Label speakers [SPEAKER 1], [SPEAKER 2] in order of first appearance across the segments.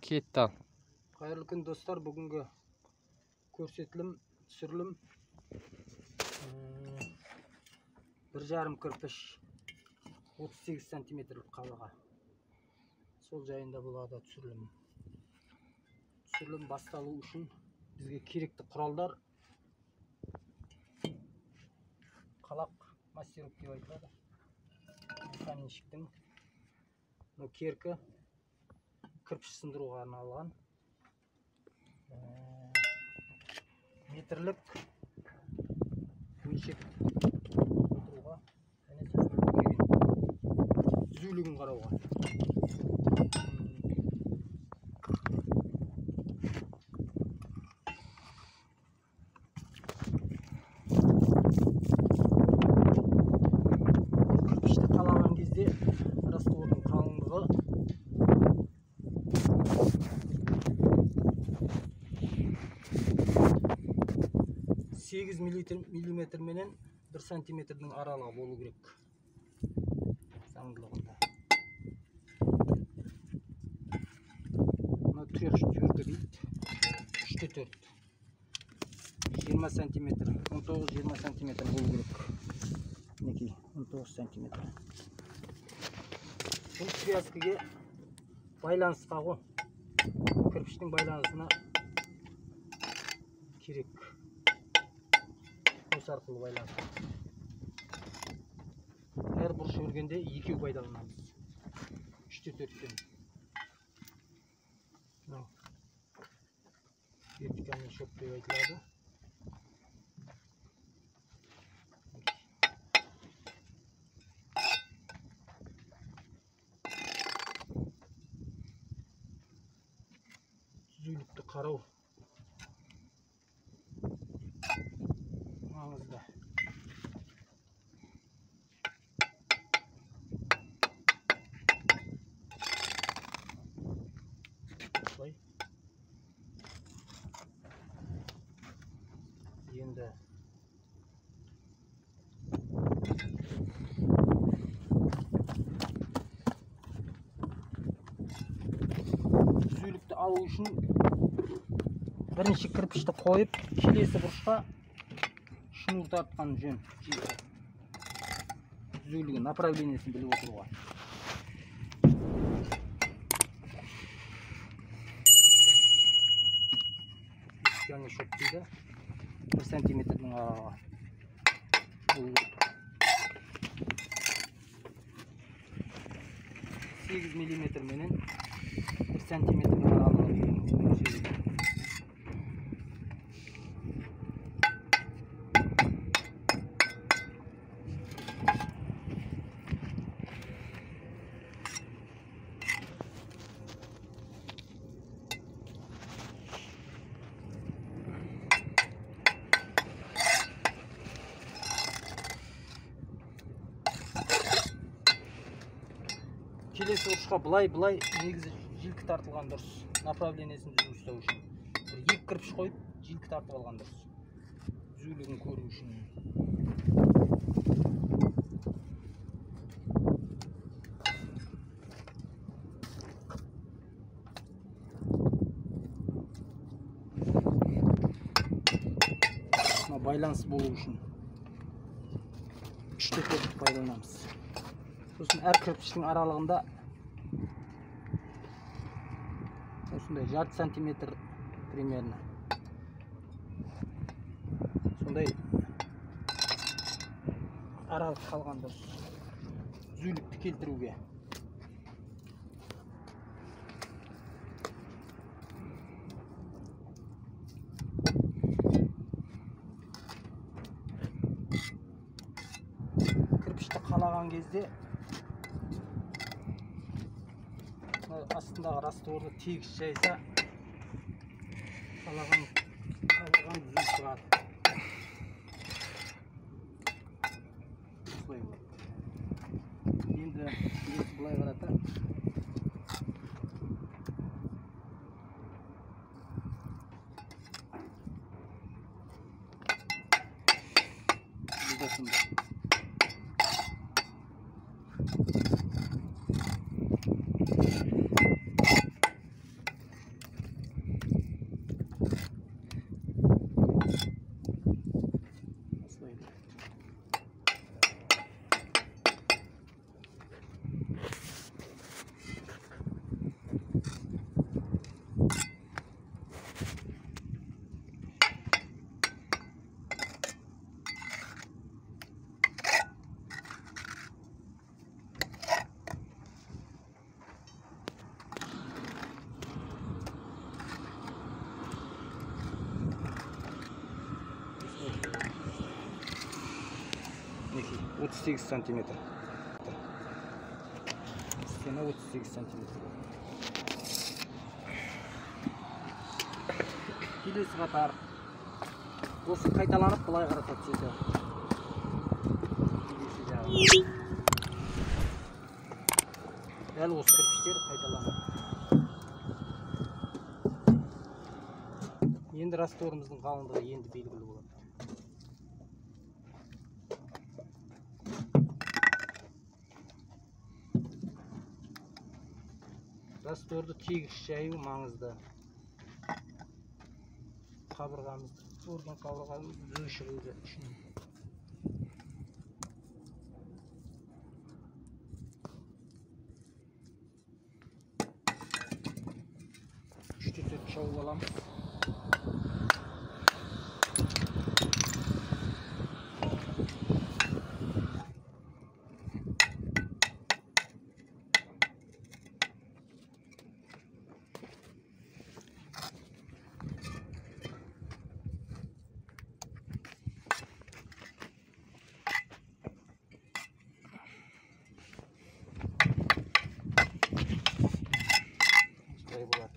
[SPEAKER 1] Ketdi al.
[SPEAKER 2] Hayırlı gün dostlar, bugünkü көрсетілім, түсірілім 1,5 кірпіш 38 сантиметрлік қалаға. Сол жайында болады түсірілім. Түсірілім басталу үшін бізге керекті құралдар қалақ мастерок деп айтылады. Каменщиктің керкі кірпіш сындыруға арналған метрлік өлшеп отыруға және түзулігін қарауға. Кірпішті қалаған кезде раствордың қалыңдығы 8 миллиметр менен 1 сантиметрдің аралығы болу керек. Заңдылығында. Мұны түркі дейді. 3-4. 20 сантиметр, 19-20 сантиметр болу керек. Мінекей, 19 сантиметр. Бұл связкаға байланысқа ғой. Кірпіштің байланысына керек. Осы арқылы байланысты. Әр бұрыш өргенде екеу пайдаланамыз. 3-4-тен. Вертикальный шоп деп айтылады. Түзулікті қарау маңызды. Енді түзулікті алу үшін бірінші кірпішті қойып, келесі бұрышқа шнур тартқан жөн. Түзулігі, направлениесін біліп отыруға. Вертикальный шоп дейді. 1 сантиметрдің араға. 8 миллиметр менен 1 сантиметрдің аралығы. Келесі бұрышқа былай негізі жилкі тартылған дұрыс. Направлениесін түзу ұстау үшін. Екі кірпіш қойып, жилкі тартып алған дұрыс. Түзулігін көру үшін. Байланыс болу үшін 3-4 пайдаланамыз. Сосын әр кірпіштің аралығында осындай 0,5 сантиметр примерно. Сондай аралық қалған дұрыс. Түзулікті келтіруге. Кірпішті қалаған кезде астындағы растворды тегіс жайса қалаған түзу тұрады. Енді былай қарата. 38 сантиметр. Стена 38 сантиметр. Келесі қатар. Осы қайталанып былай қарата түседі. Келесі жағы. Дәл осы кірпіштер қайталанып. Енді растворымыздың қалыңдығы енді белгілі болады. Растворды тегіс жаю маңызды. Қабырғамызды, орган қабырғамызды түзу шығуы үшін. Үште төрт шауып аламыз. Болады.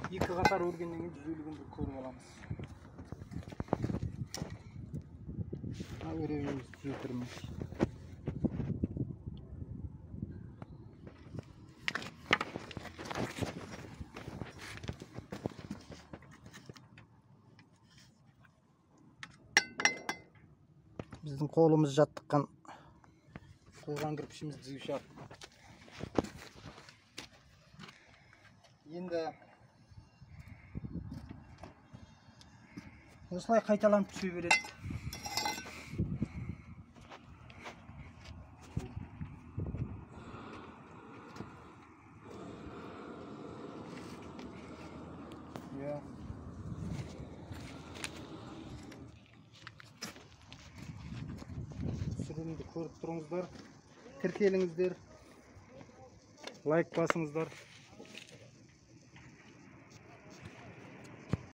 [SPEAKER 2] Екі қатар өргеннен кейін түзелгенді көріп аламыз. Өрегімізді түзетірміз. Біздің қолымыз жаттыққан қойған кірпішіміз түзу шарт. Енді осылай қайталанып түсе береді. Сүрімді көріп тұрыңыздар, тіркеліңіздер, лайк басыңыздар.